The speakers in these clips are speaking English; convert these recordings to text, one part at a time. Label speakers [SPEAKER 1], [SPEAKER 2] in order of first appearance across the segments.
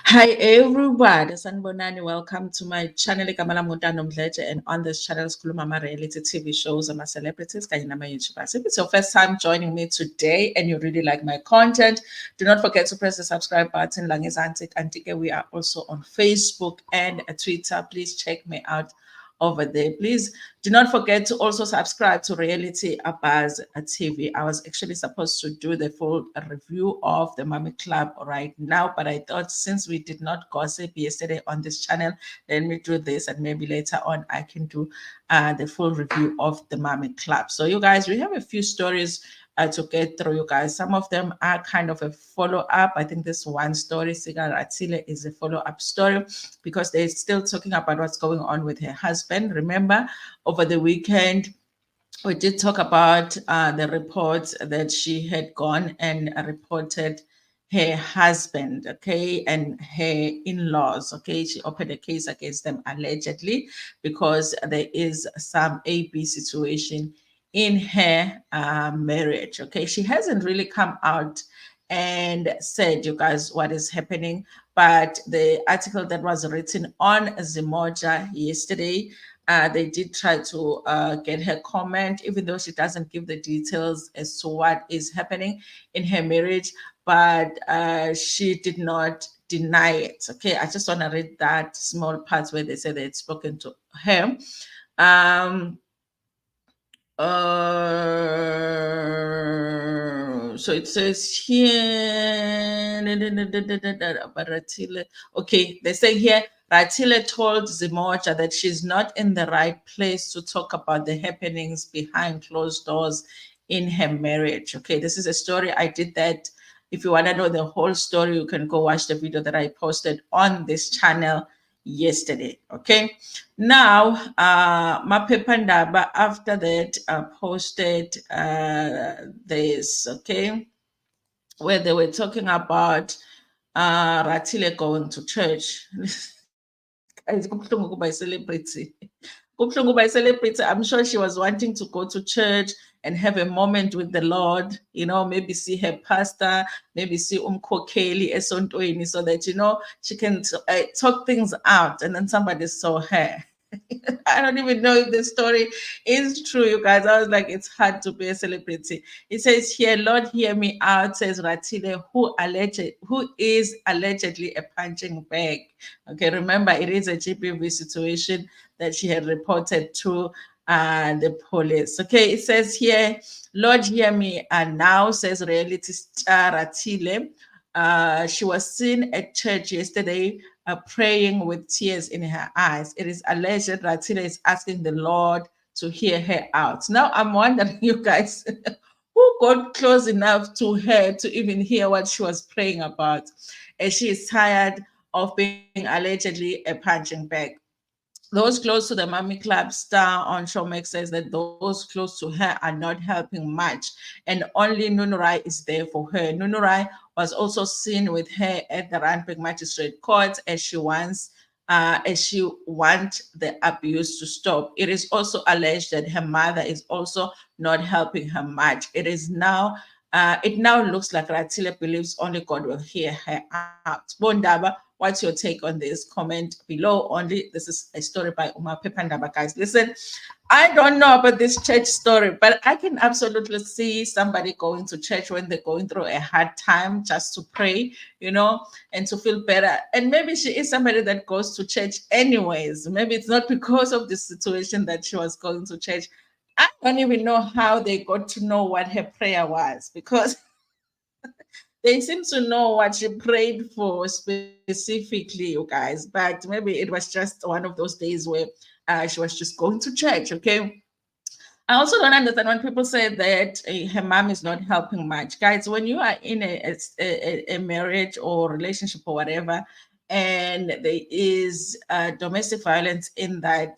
[SPEAKER 1] Hi everybody, Sanbonani. Welcome to my channel. And on this channel, Mama reality TV shows and my celebrities. If it's your first time joining me today and you really like my content, do not forget to press the subscribe button. We are also on Facebook and Twitter. Please check me out over there. Please do not forget to also subscribe to Reality Abaz TV. I was actually supposed to do the full review of the Mummy Club right now, but I thought since we did not gossip yesterday on this channel, let me do this, and maybe later on I can do the full review of the Mummy Club. So you guys, we have a few stories to get through, you guys. Some of them are kind of a follow-up. I think this one story, Siga Ratile, is a follow-up story because they're still talking about what's going on with her husband. Remember, over the weekend, we did talk about the reports that she had gone and reported her husband, okay, and her in-laws, okay. She opened a case against them allegedly because there is some AB situation in her marriage, okay. She hasn't really come out and said, you guys, what is happening, but the article that was written on Zimoja yesterday, they did try to get her comment, even though she doesn't give the details as to what is happening in her marriage, but she did not deny it. Okay, I just want to read that small part where they said they had spoken to her. So it says here, but Ratile, okay, they say here, Ratile told Zimoja that she's not in the right place to talk about the happenings behind closed doors in her marriage. Okay, this is a story. I did that. If you want to know the whole story, you can go watch the video that I posted on this channel yesterday. Okay, now Mapepandaba after that posted this, okay, where they were talking about Ratile going to church. I'm sure she was wanting to go to church and have a moment with the Lord, you know, maybe see her pastor, maybe see Umkokeli esontweni, so that, you know, she can talk things out. And then somebody saw her. I don't even know if the story is true, you guys. I was like, it's hard to be a celebrity. It says here, Lord, hear me out, says Ratile, who is allegedly a punching bag. Okay, remember, it is a GBV situation that she had reported to the police. Okay, it says here, Lord, hear me now, says reality star Ratile. She was seen at church yesterday praying with tears in her eyes. It is alleged that Ratile is asking the Lord to hear her out. Now I'm wondering, you guys, who got close enough to her to even hear what she was praying about? And she is tired of being allegedly a punching bag. Those close to the Mummy Club star on Showmax says that those close to her are not helping much, and only Nunurai is there for her. Nunurai was also seen with her at the Randburg Magistrate Court as she wants the abuse to stop. It is also alleged that her mother is also not helping her much. It now looks like Ratile believes only God will hear her out. Bondaba, what's your take on this? Comment below. Only this is a story by Uma Pepandaba, guys. Listen, I don't know about this church story, but I can absolutely see somebody going to church when they're going through a hard time just to pray, you know, and to feel better. And maybe she is somebody that goes to church anyways. Maybe it's not because of the situation that she was going to church. I don't even know how they got to know what her prayer was, because they seem to know what she prayed for specifically, you guys. But maybe it was just one of those days where she was just going to church, okay? I also don't understand when people say that her mom is not helping much. Guys, when you are in a marriage or relationship or whatever, and there is domestic violence in that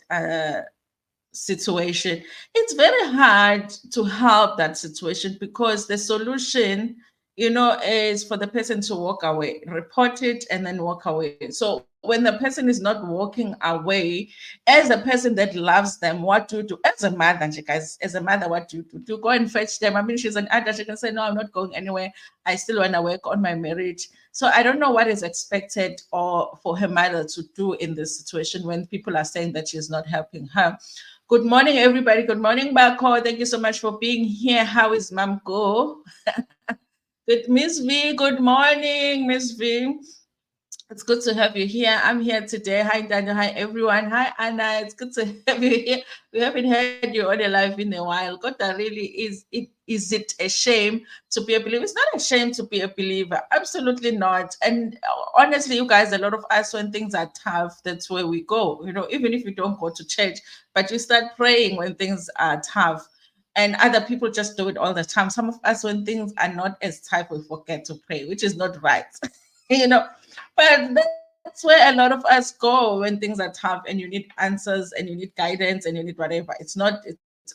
[SPEAKER 1] situation, it's very hard to help that situation, because the solution, you know, is for the person to walk away, report it, and then walk away. So when the person is not walking away, as a person that loves them, what do you do? As a mother, and guys, as a mother, what do you do? Do you go and fetch them? I mean, she's an adult. She can say, no, I'm not going anywhere. I still want to work on my marriage. So I don't know what is expected or for her mother to do in this situation when people are saying that she's not helping her. Good morning, everybody. Good morning, Bhaka. Thank you so much for being here. How is Mom Go? Good, Miss V. Good morning, Miss V. It's good to have you here. I'm here today. Hi, Daniel. Hi, everyone. Hi, Anna. It's good to have you here. We haven't had you on the live in a while. God, that really is it a shame to be a believer? It's not a shame to be a believer. Absolutely not. And honestly, you guys, a lot of us, when things are tough, that's where we go. You know, even if you don't go to church, but you start praying when things are tough. And other people just do it all the time. Some of us, when things are not as tough, we forget to pray, which is not right. you know, but that's where a lot of us go when things are tough and you need answers and you need guidance and you need whatever.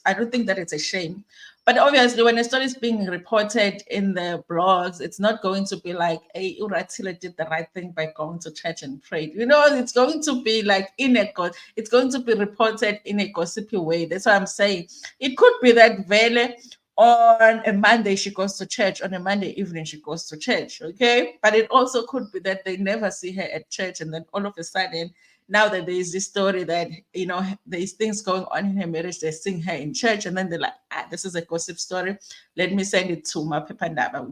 [SPEAKER 1] I don't think that it's a shame. But obviously, when a story is being reported in the blogs, it's not going to be like, hey, Ratile did the right thing by going to church and prayed. You know, it's going to be like it's going to be reported in a gossipy way. That's what I'm saying. It could be that Vele on a Monday she goes to church, on a Monday evening she goes to church, okay? But it also could be that they never see her at church, and then all of a sudden, now that there is this story that, you know, there's things going on in her marriage, they sing her in church, and then they're like, this is a gossip story. Let me send it to my Pepandaba.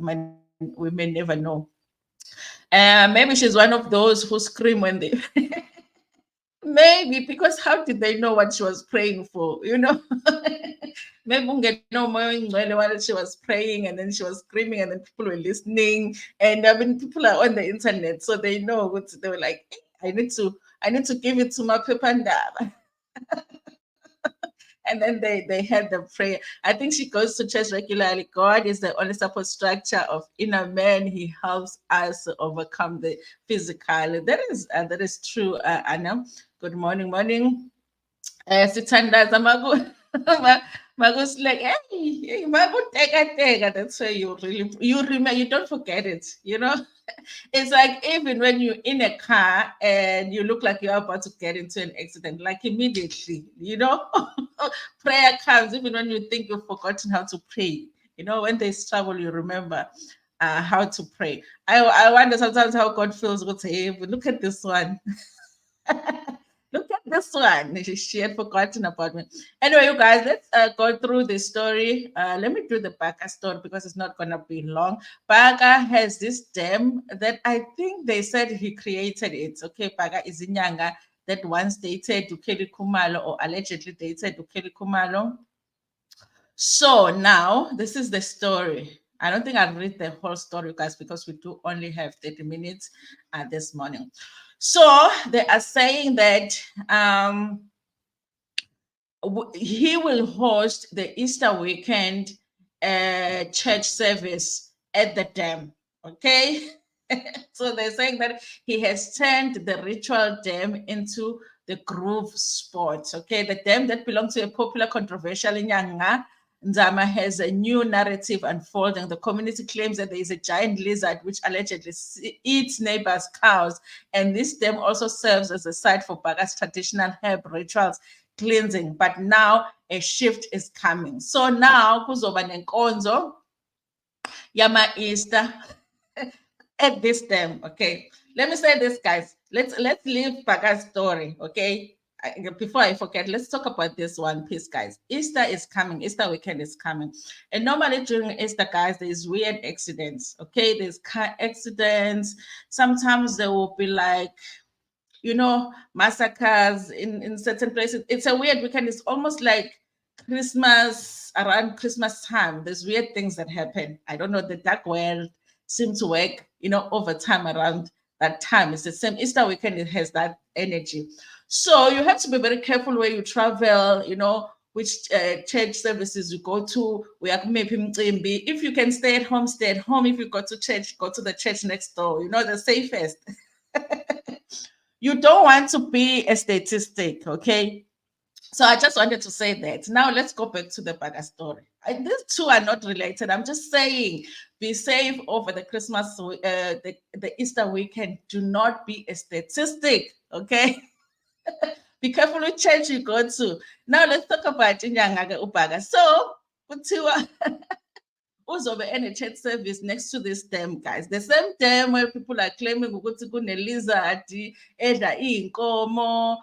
[SPEAKER 1] We may never know. Maybe she's one of those who scream when they maybe, because how did they know what she was praying for? You know, maybe while she was praying and then she was screaming and then people were listening. And I mean, people are on the internet, so they know what they were like. I need to give it to my Pepandaba. And then they had the prayer. I think she goes to church regularly. God is the only support structure of inner man. He helps us overcome the physical. That is true, Anna. Good morning, morning. Sithandaza Magus like, hey, Magu teka. That's why you remember, you don't forget it, you know. It's like even when you're in a car and you look like you're about to get into an accident, like immediately, you know, prayer comes even when you think you've forgotten how to pray. You know, when there's trouble, you remember how to pray. I wonder sometimes how God feels with, hey, look at this one. Look at this one. She had forgotten about me. Anyway, you guys, let's go through the story. Let me do the Bhaka story because it's not going to be long. Bhaka has this dam that I think they said he created it. Okay, Bhaka is Inyanga that once dated Ukeli Kumalo or allegedly dated Ukeli Kumalo. So now this is the story. I don't think I'll read the whole story, guys, because we do only have 30 minutes this morning. So they are saying that he will host the Easter weekend church service at the dam. Okay. So they're saying that he has turned the ritual dam into the groove spot. Okay. The dam that belongs to a popular controversial Nyanga Nzama has a new narrative unfolding. The community claims that there is a giant lizard which allegedly eats neighbors' cows, and this dam also serves as a site for Bhaka's traditional herb rituals cleansing. But now a shift is coming. So now kuzoba nenkonzo yama Easter at this dam. Okay, let me say this, guys. Let's leave Bhaka's story. Okay. Before I forget, let's talk about this one piece, guys. Easter is coming. Easter weekend is coming. And normally during Easter, guys, there's weird accidents. Okay, there's car accidents. Sometimes there will be like, you know, massacres in certain places. It's a weird weekend. It's almost like Christmas, around Christmas time. There's weird things that happen. I don't know, the dark world seems to work, you know, over time around that time. It's the same Easter weekend, it has that energy. So you have to be very careful where you travel, you know, which church services you go to. If you can stay at home, stay at home. If you go to church, go to the church next door, you know, the safest. You don't want to be a statistic, okay? So I just wanted to say that. Now let's go back to the Bhaka story. These two are not related. I'm just saying, Be safe over the Christmas, the Easter weekend. Do not be a statistic, okay? Be careful which church you go to. Now let's talk about inyanga uBhaka. So, kuthiwa uzobe church service next to this dam, guys. The same dam where people are claiming ukuthi kune-lizard, edla iy'nkomo,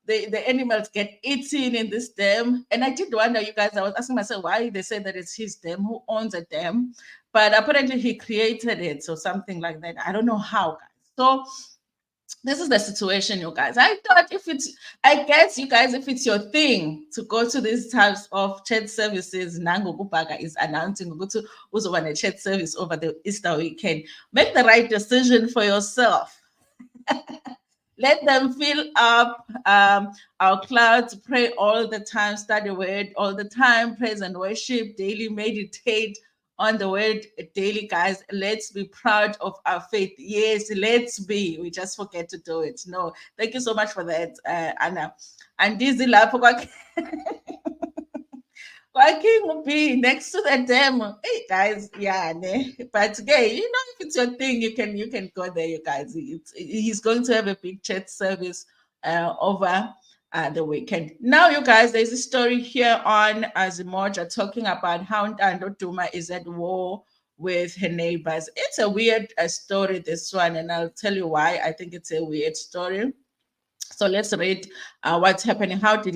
[SPEAKER 1] the animals get eaten in this dam. And I did wonder, you guys, I was asking myself why they say that it's his dam, who owns a dam. But apparently he created it or something like that. I don't know how, guys. So this is the situation, you guys. I thought I guess, you guys, if it's your thing to go to these types of church services, Nango Bhaka is announcing go to a church service over the Easter weekend. Make the right decision for yourself. Let them fill up our clouds, pray all the time, study word all the time, praise and worship, daily meditate on the word daily, guys. Let's be proud of our faith. Yes, let's be. We just forget to do it. No, thank you so much for that, Anna. And this is King will be next to the demo. Hey guys, yeah, but okay, if it's your thing, you can go there, you guys. He's going to have a big church service over the weekend. Now, you guys, there's a story here on Zimoja talking about how Ntando Duma is at war with her neighbors. It's a weird story, this one, and I'll tell you why I think it's a weird story. So let's read what's happening. How did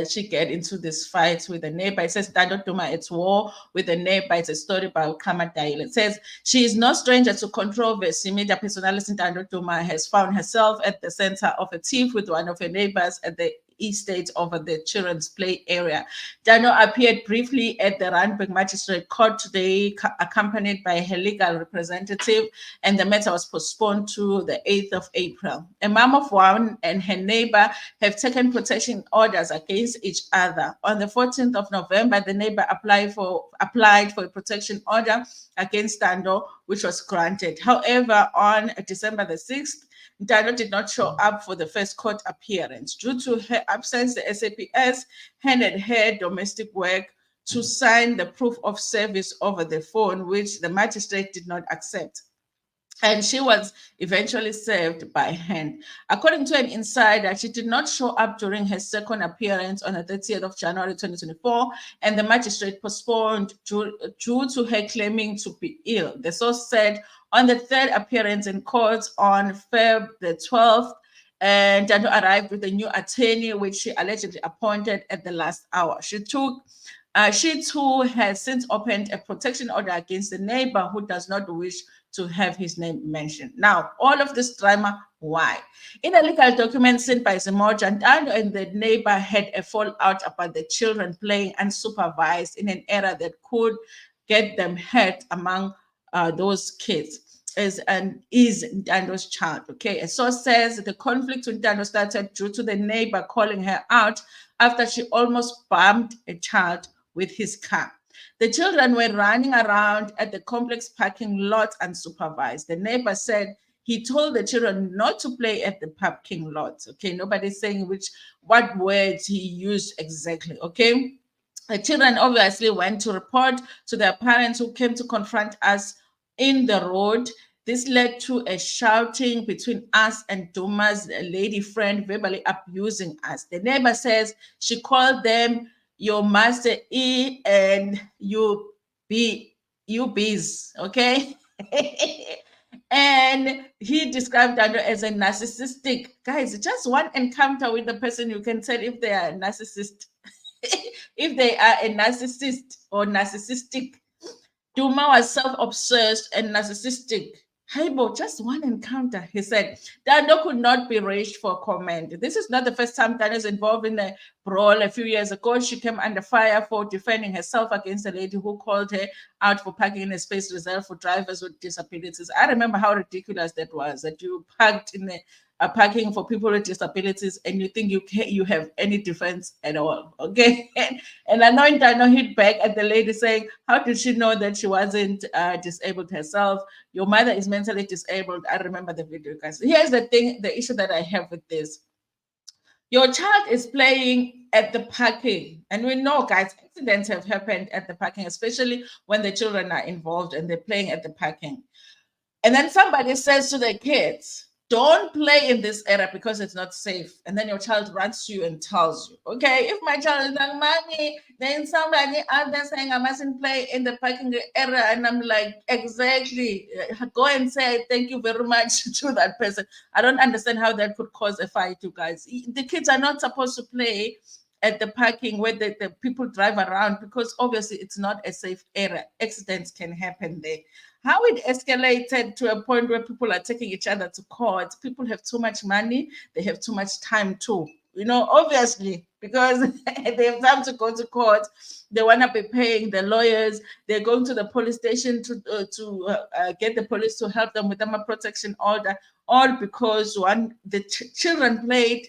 [SPEAKER 1] she get into this fight with the neighbor? It says, Ntando Duma, it's war with the neighbor. It's a story by Ratile. It says, she is no stranger to controversy. Media personality Ntando Duma has found herself at the center of a tiff with one of her neighbors at the estate over the children's play area. Dano appeared briefly at the Randburg Magistrate Court today, accompanied by her legal representative, and the matter was postponed to the 8th of April. A mom of one and her neighbor have taken protection orders against each other. On the 14th of November, the neighbor applied for a protection order against Ntando, which was granted. However, on December the 6th, Ntando did not show up for the first court appearance. Due to her absence, the SAPS handed her domestic work to sign the proof of service over the phone, which the magistrate did not accept. And she was eventually served by hand. According to an insider, she did not show up during her second appearance on the 30th of January 2024, and the magistrate postponed due to her claiming to be ill. The source said on the third appearance in court on Feb the 12th, and Ntando arrived with a new attorney, which she allegedly appointed at the last hour. She too has since opened a protection order against the neighbor who does not wish to have his name mentioned. Now, all of this drama, why? In a legal document sent by Zimoja, Ntando and the neighbor had a fallout about the children playing unsupervised in an area that could get them hurt among those kids. Is Ntando's child. Okay, a source says the conflict with Ntando started due to the neighbor calling her out after she almost bumped a child with his car. The children were running around at the complex parking lot unsupervised. The neighbor said he told the children not to play at the parking lot. Okay, nobody's saying what words he used exactly. Okay, the children obviously went to report to their parents, who came to confront us in the road. This led to a shouting between us and Duma's lady friend, verbally abusing us. The neighbor says she called them your master E and you bees, okay? And he described Ntando as a narcissistic. Guys, just one encounter with the person, you can tell if they are a narcissist. If they are a narcissist or narcissistic. Duma was self-obsessed and narcissistic. Heibo, just one encounter, he said. Ntando could not be reached for comment. This is not the first time Ntando is involved in a brawl. A few years ago, she came under fire for defending herself against a lady who called her out for parking in a space reserved for drivers with disabilities. I remember how ridiculous that was, that you parked in a parking for people with disabilities and you think you have any defense at all, okay? And I know Ntando hit back at the lady saying, how did she know that she wasn't disabled herself? Your mother is mentally disabled. I remember the video, guys. Here's the issue that I have with this. Your child is playing at the parking, and we know, guys, accidents have happened at the parking, especially when the children are involved and they're playing at the parking. And then somebody says to the kids, don't play in this area because it's not safe. And then your child runs to you and tells you, okay, if my child is like, mommy, then somebody out there saying I mustn't play in the parking area. And I'm like, exactly. Go and say thank you very much to that person. I don't understand how that could cause a fight, you guys. The kids are not supposed to play at the parking where the people drive around, because obviously it's not a safe area. Accidents can happen there. How it escalated to a point where people are taking each other to court. People have too much money, they have too much time too. Obviously, because they have time to go to court, they want to be paying the lawyers. They're going to the police station to get the police to help them with a protection order, all because the children played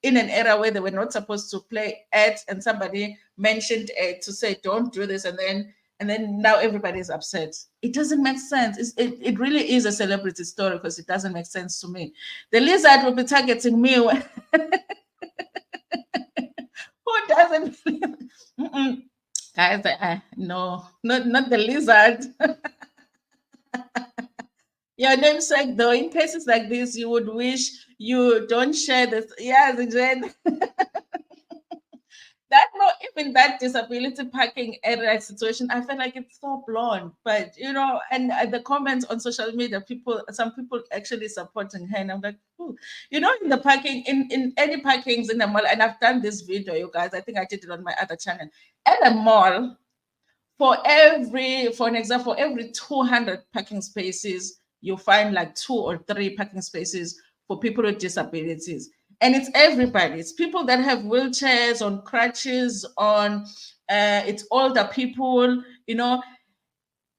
[SPEAKER 1] in an area where they were not supposed to play at, and somebody mentioned it to say don't do this, and then now everybody's upset. It doesn't make sense. It really is a celebrity story, because it doesn't make sense to me. The lizard will be targeting me. Who doesn't? Guys, no, not the lizard. Your namesake, though, in cases like this, you would wish you don't share this. Yes, Jen. That, no, even that disability parking area situation, I feel like it's so blonde. But and the comments on social media, some people actually supporting her, and I'm like, ooh. In the parking, in any parkings in the mall, and I've done this video, you guys. I think I did it on my other channel. At a mall, for an example, every 200 parking spaces, you find like 2 or 3 parking spaces for people with disabilities. And it's everybody. It's people that have wheelchairs, on crutches, it's older people.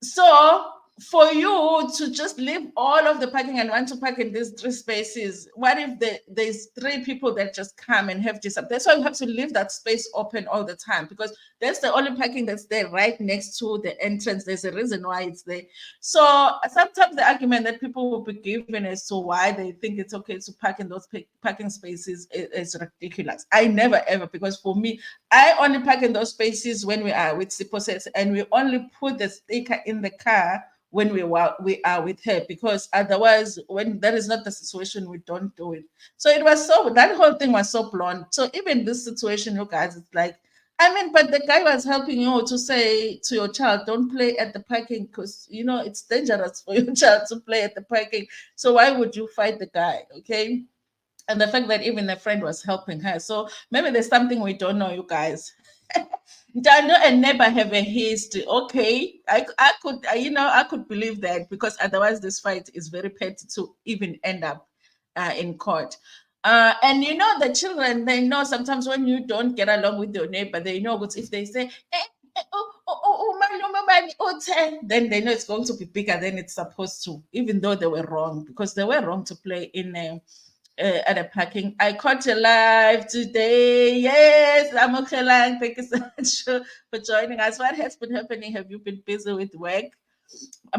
[SPEAKER 1] So for you to just leave all of the parking and want to park in these 3 spaces, what if there's 3 people that just come and have disability? That's why you have to leave that space open all the time, because that's the only parking that's there right next to the entrance. There's a reason why it's there. So sometimes the argument that people will be given as to why they think it's okay to park in those parking spaces is ridiculous. I never ever, because for me, I only park in those spaces when we are with Siposets, and we only put the sticker in the car when we are with her, because otherwise, when that is not the situation, we don't do it. So that whole thing was so blunt. So even this situation, you guys, it's like, but the guy was helping you to say to your child, don't play at the parking, because it's dangerous for your child to play at the parking. So why would you fight the guy? Okay. And the fact that even a friend was helping her. So maybe there's something we don't know, you guys. Ntando and neighbor have a history. Okay, I could believe that, because otherwise this fight is very petty to even end up in court. And the children, they know sometimes when you don't get along with your neighbor, they know what if they say, then they know it's going to be bigger than it's supposed to, even though they were wrong, because they were wrong to play in at a parking. I caught you live today. Yes, I'm okay. Thank you so much for joining us. What has been happening? Have you been busy with work?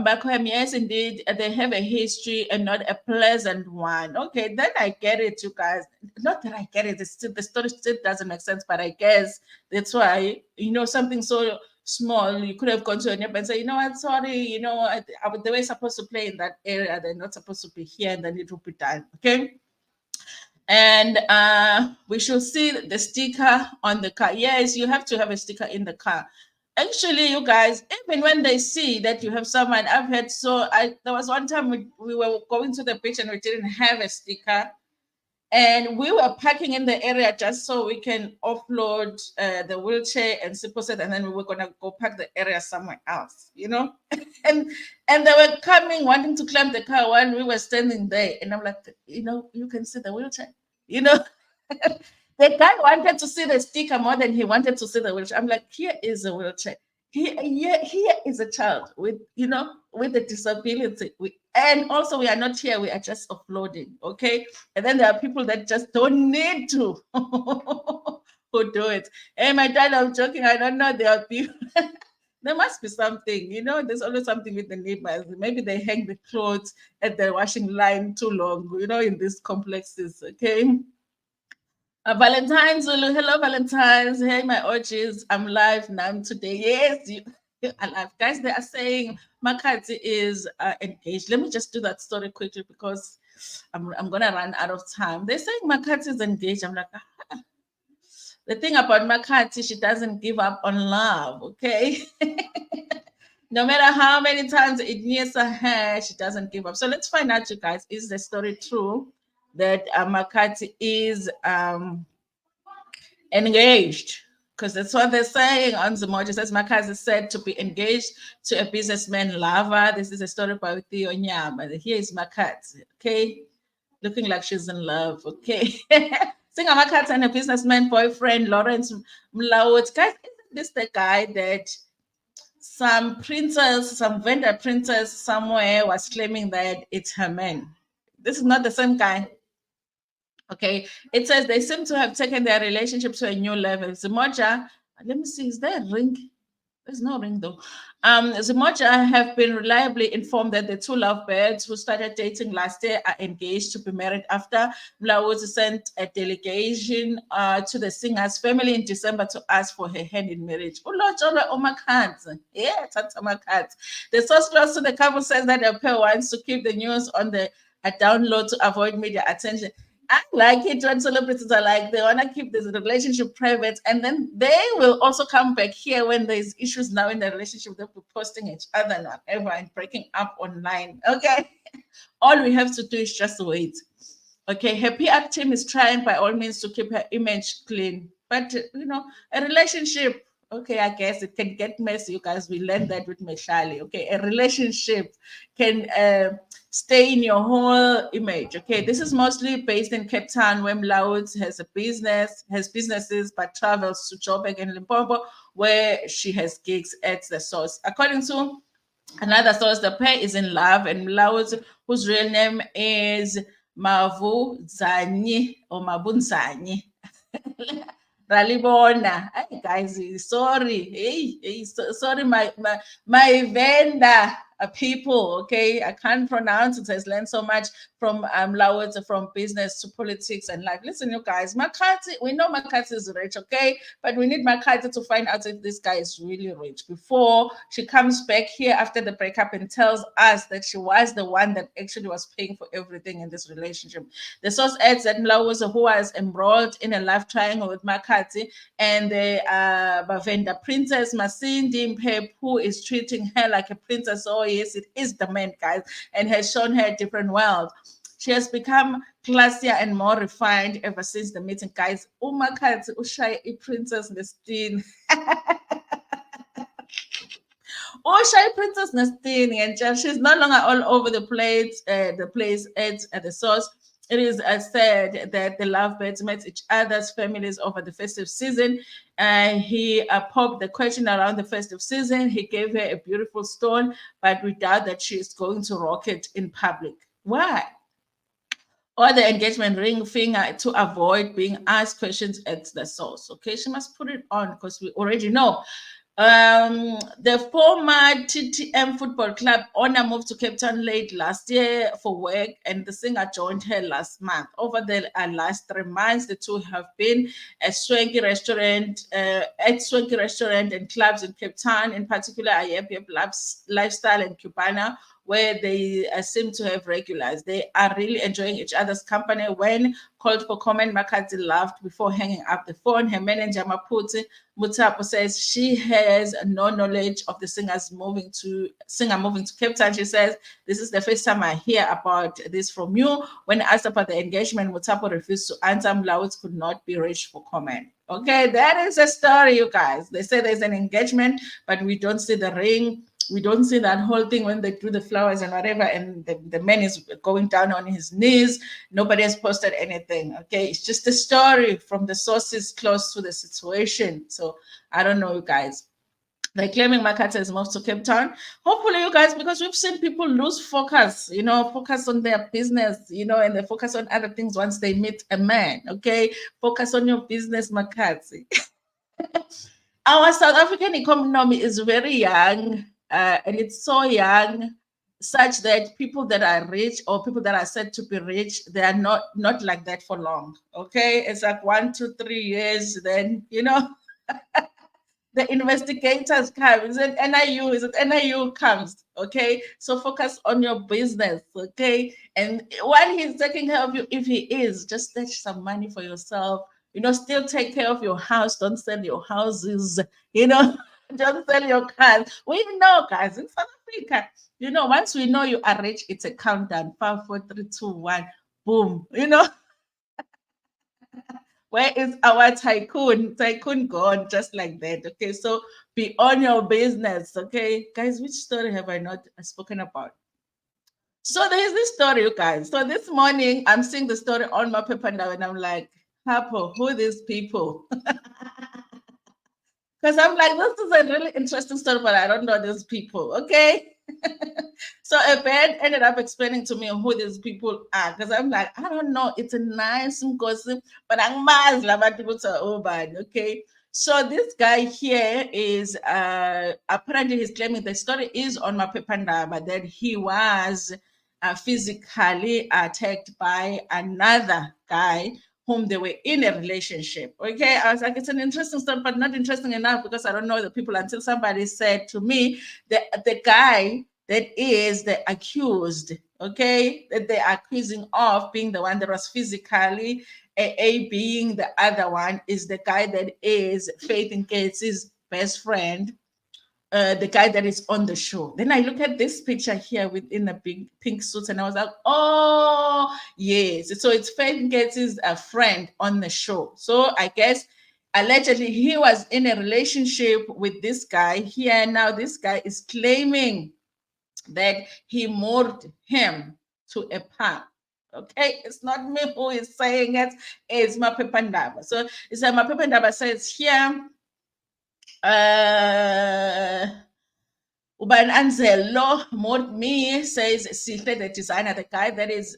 [SPEAKER 1] Back home, yes, indeed, they have a history and not a pleasant one. Okay, then I get it, you guys. Not that I get it. The story still doesn't make sense, but I guess that's why, something so small, you could have gone to a neighbor and say, what, sorry, they were supposed to play in that area. They're not supposed to be here, and then it will be done. Okay. And we should see the sticker on the car. Yes, you have to have a sticker in the car. Actually, you guys, even when they see that you have someone, there was one time we were going to the beach and we didn't have a sticker, and we were parking in the area just so we can offload the wheelchair and Siposet, and then we were gonna go park the area somewhere else, and they were coming wanting to climb the car while we were standing there, and I'm like, you can see the wheelchair, you know. The guy wanted to see the sticker more than he wanted to see the wheelchair. I'm like, here is a wheelchair. Here is a child with a disability. And also, we are not here. We are just offloading. Okay. And then there are people that just don't need to who do it. Hey, my dad, I'm joking. I don't know. There are people. There must be something, there's always something with the neighbors. Maybe they hang the clothes at the washing line too long, in these complexes. Okay. Valentine's, Zulu. Hello, Valentine's. Hey, my OGs. I'm live now today. Yes, you are live. Guys, they are saying Makhadzi is engaged. Let me just do that story quickly because I'm going to run out of time. They're saying Makhadzi is engaged. I'm like, the thing about Makhadzi, she doesn't give up on love, okay? No matter how many times it nears her, she doesn't give up. So let's find out, you guys, is the story true that Makhadzi is engaged? Because that's what they're saying on the Mojo. Says Makhadzi is said to be engaged to a businessman lover. This is a story by Theo Nyama. Here is Makhadzi, okay? Looking like she's in love, okay? Singer Makhadzi and a businessman boyfriend, Lawrence Mlawot. Guys, isn't this the guy that some printers, some vendor printers somewhere was claiming that it's her man? This is not the same guy. Okay, it says they seem to have taken their relationship to a new level. Zimoja, let me see, is there a ring? There's no ring though. Zimoja have been reliably informed that the two lovebirds who started dating last year are engaged to be married after Mlawuzi sent a delegation to the singer's family in December to ask for her hand in marriage. Yeah, Tata Makhadzi. The source close to the couple says that the pair wants to keep the news on the a download to avoid media attention. I like it when celebrities are like, they want to keep this relationship private, and then they will also come back here when there's issues now in the relationship. They'll be posting each other and whatever and breaking up online. Okay. All we have to do is just wait. Okay. Her PR team is trying by all means to keep her image clean. But, a relationship, okay, I guess it can get messy. You guys, we learned that with Meshali. Okay. A relationship can stay in your whole image. Okay, this is mostly based in Cape Town, where Mlaut has businesses, but travels to Joburg and Limpopo, where she has gigs at the source. According to another source, the pair is in love, and Mlaut, whose real name is Mavu Zani or Mabunzani. Ralibona. Hey guys, sorry. Sorry, my vendor people. Okay, I can't pronounce it. Has learned so much from Lawrence, from business to politics and life. Listen, you guys, Makhadzi, we know Makhadzi is rich, okay, but we need Makhadzi to find out if this guy is really rich before she comes back here after the breakup and tells us that she was the one that actually was paying for everything in this relationship. The source adds that Mlawuza, who was embroiled in a love triangle with Makhadzi, and the Bavenda princess Masindi Mpep, who is treating her like a princess. Oh, yes, it is the man, guys, and has shown her a different world. She has become classier and more refined ever since the meeting, guys. Makhadzi ushaye Princess Nestine. Shy Princess Nestine, and she's no longer all over the place. The place at the source. It is said that the lovebirds met each other's families over the festive season. He popped the question around the festive season. He gave her a beautiful stone, but we doubt that she is going to rock it in public. Why? Or the engagement ring finger to avoid being asked questions at the source. Okay, she must put it on because we already know. The former TTM Football Club owner moved to Cape Town late last year for work, and the singer joined her last month. Over the last 3 months, the two have been at swanky restaurant and clubs in Cape Town, in particular Ayep Lifestyle and Cubana, where they seem to have regularized. They are really enjoying each other's company. When called for comment, Makhadzi laughed before hanging up the phone. Her manager, Maputi Mutapo, says she has no knowledge of the singer moving to Cape Town. She says, "This is the first time I hear about this from you." When asked about the engagement, Mutapo refused to answer. Mlawit could not be reached for comment. Okay, that is a story, you guys. They say there's an engagement, but we don't see the ring. We don't see that whole thing when they do the flowers and whatever, and the man is going down on his knees. Nobody has posted anything. Okay, it's just a story from the sources close to the situation. So I don't know, you guys. They're claiming Makhadzi has moved to Cape Town. Hopefully, you guys, because we've seen people lose focus, focus on their business, and they focus on other things once they meet a man. Okay, focus on your business, Makhadzi. Our South African economy is very young, and it's so young such that people that are rich or people that are said to be rich, they are not like that for long. Okay, it's like 1 to 3 years, then the investigators come. Is it NIU? Is it NIU comes? Okay. So focus on your business. Okay. And while he's taking care of you, if he is, just stash some money for yourself. Still take care of your house. Don't sell your houses. You know, don't sell your cars. We know, guys, in South Africa, once we know you are rich, it's a countdown. 5, 4, 3, 2, 1, boom. Where is our tycoon? Tycoon gone just like that. Okay, so be on your business. Okay, guys, which story have I not spoken about? So there's this story, you guys. So this morning I'm seeing the story on my paper now, and I'm like, Hapo, who are these people? Because I'm like, this is a really interesting story, but I don't know these people. Okay. So a band ended up explaining to me who these people are because I'm like, I don't know. It's a nice gossip, but I'm people to urban. Okay. So this guy here is apparently he's claiming the story is on my paper, but that he was physically attacked by another guy whom they were in a relationship. Okay, I was like, it's an interesting story, but not interesting enough because I don't know the people until somebody said to me the guy that is the accused, okay, that they're accusing of being the one that was physically being the other one is the guy that is Faith and Gates's best friend, the guy that is on the show. Then I look at this picture here within a big pink suit, and I was like, oh, yes. So it's Faith Gates' a friend on the show. So I guess allegedly he was in a relationship with this guy here. Now this guy is claiming that he moved him to a park. Okay, it's not me who is saying it, it's Mapepandaba. So it's Mapepandaba says here, Uban Anzelo me says Sihle the designer. The guy that is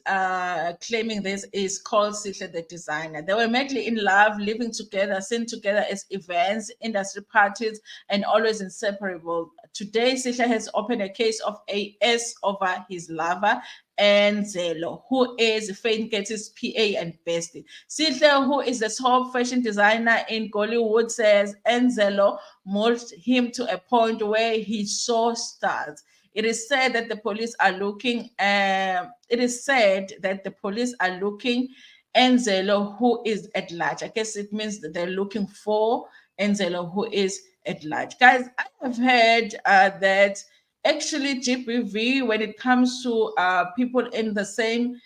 [SPEAKER 1] claiming this is called Sihle the designer. They were madly in love, living together, seen together as events, industry parties, and always inseparable. Today, Sihle has opened a case of AS over his lover, Enzelo, who is Faith Getty's PA and bestie. Sihle, who is the top fashion designer in Gollywood, says Enzelo moved him to a point where he saw stars. It is said that the police are looking. It is said that the police are looking Enzelo, who is at large. I guess it means that they're looking for Enzelo, who is at large. Guys, I have heard that actually GBV, when it comes to people in the same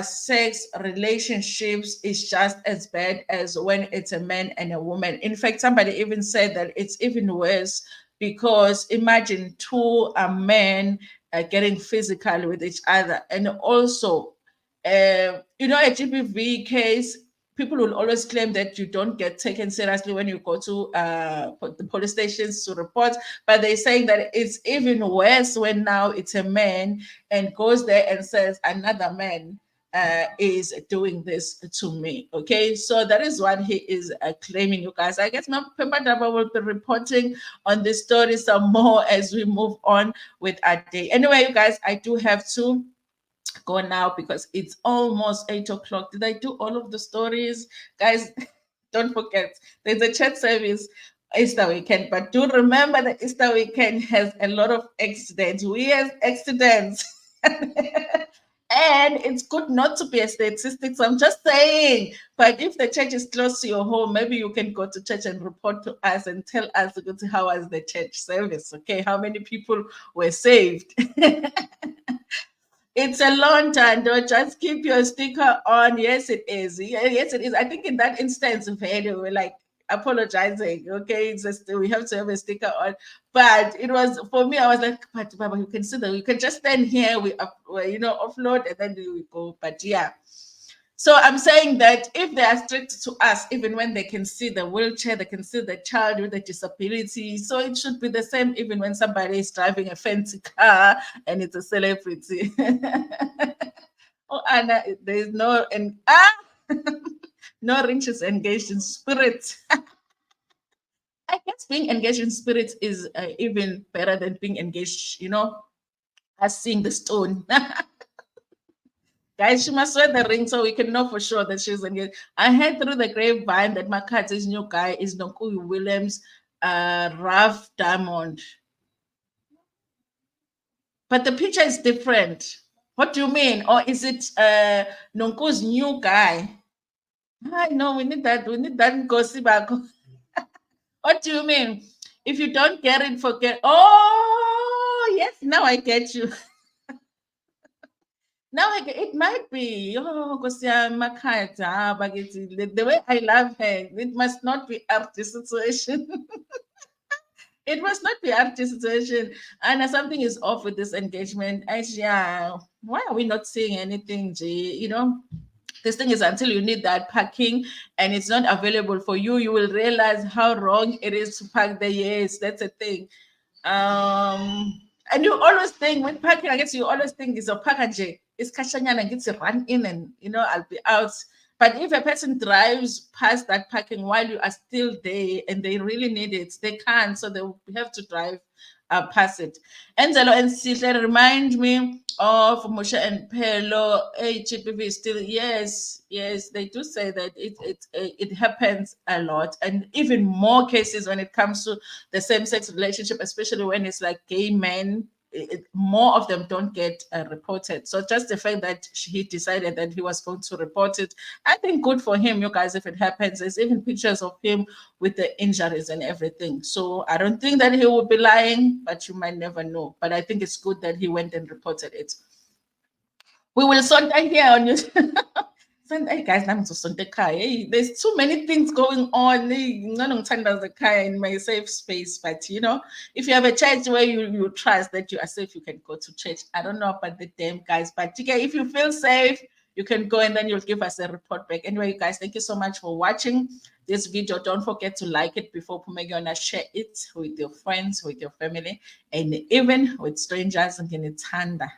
[SPEAKER 1] sex relationships, is just as bad as when it's a man and a woman. In fact, somebody even said that it's even worse because imagine two men getting physical with each other. And also, a GBV case, people will always claim that you don't get taken seriously when you go to the police stations to report, but they're saying that it's even worse when now it's a man and goes there and says another man is doing this to me. Okay, so that is what he is claiming, you guys. I guess my Pemba Daba will be reporting on this story some more as we move on with our day. Anyway, you guys, I do have to go now because it's almost 8 o'clock. Did I do all of the stories? Guys, don't forget, there's a chat service Easter weekend, but do remember that Easter weekend has a lot of accidents. We have accidents. And it's good not to be a statistic. So I'm just saying, but if the church is close to your home, maybe you can go to church and report to us and tell us how was the church service. Okay, how many people were saved? It's a long time. Don't just keep your sticker on. Yes, it is. Yes, it is. I think in that instance, we're like apologizing. Okay, it's just we have to have a sticker on. But it was for me. I was like, but Baba, you can see that you can just stand here. We offload and then we go. But yeah. So I'm saying that if they are strict to us, even when they can see the wheelchair, they can see the child with a disability. So it should be the same even when somebody is driving a fancy car and it's a celebrity. Oh, Anna, there is no no riches engaged in spirit. I guess being engaged in spirit is even better than being engaged, us seeing the stone. Guys, she must wear the ring so we can know for sure that she's engaged. I heard through the grapevine that Makhadzi's new guy is Nonkuyi Williams, rough diamond. But the picture is different. What do you mean? Or is it Nonku's new guy? I know we need that. We need that gossip. What do you mean? If you don't get it, forget. Oh, yes, now I get you. Now it might be. Oh, because Makhadzi, the way I love her, it must not be after situation. It must not be after situation. And something is off with this engagement. Yeah, why are we not seeing anything, G? This thing is until you need that parking and it's not available for you, you will realize how wrong it is to park there. Yes, that's a thing. And you always think when parking, I guess you always think it's a package. It's kashanyana and gets to run in and I'll be out. But if a person drives past that parking while you are still there and they really need it, they can't, so they have to drive past it. Enzelo and Sihle remind me of Moshe and Pelo. HPV is still, yes, they do say that it happens a lot, and even more cases when it comes to the same-sex relationship, especially when it's like gay men. More of them don't get reported. So just the fact that he decided that he was going to report it, I think good for him, you guys, if it happens. There's even pictures of him with the injuries and everything. So I don't think that he would be lying, but you might never know. But I think it's good that he went and reported it. We will sort that here on you. Hey guys, there's too many things going on. In my safe space, but if you have a church where you trust that you are safe, you can go to church. I don't know about the damn guys, but if you feel safe, you can go and then you'll give us a report back. Anyway, you guys, thank you so much for watching this video. Don't forget to like it before Pumegona, share it with your friends, with your family, and even with strangers in Ntanda.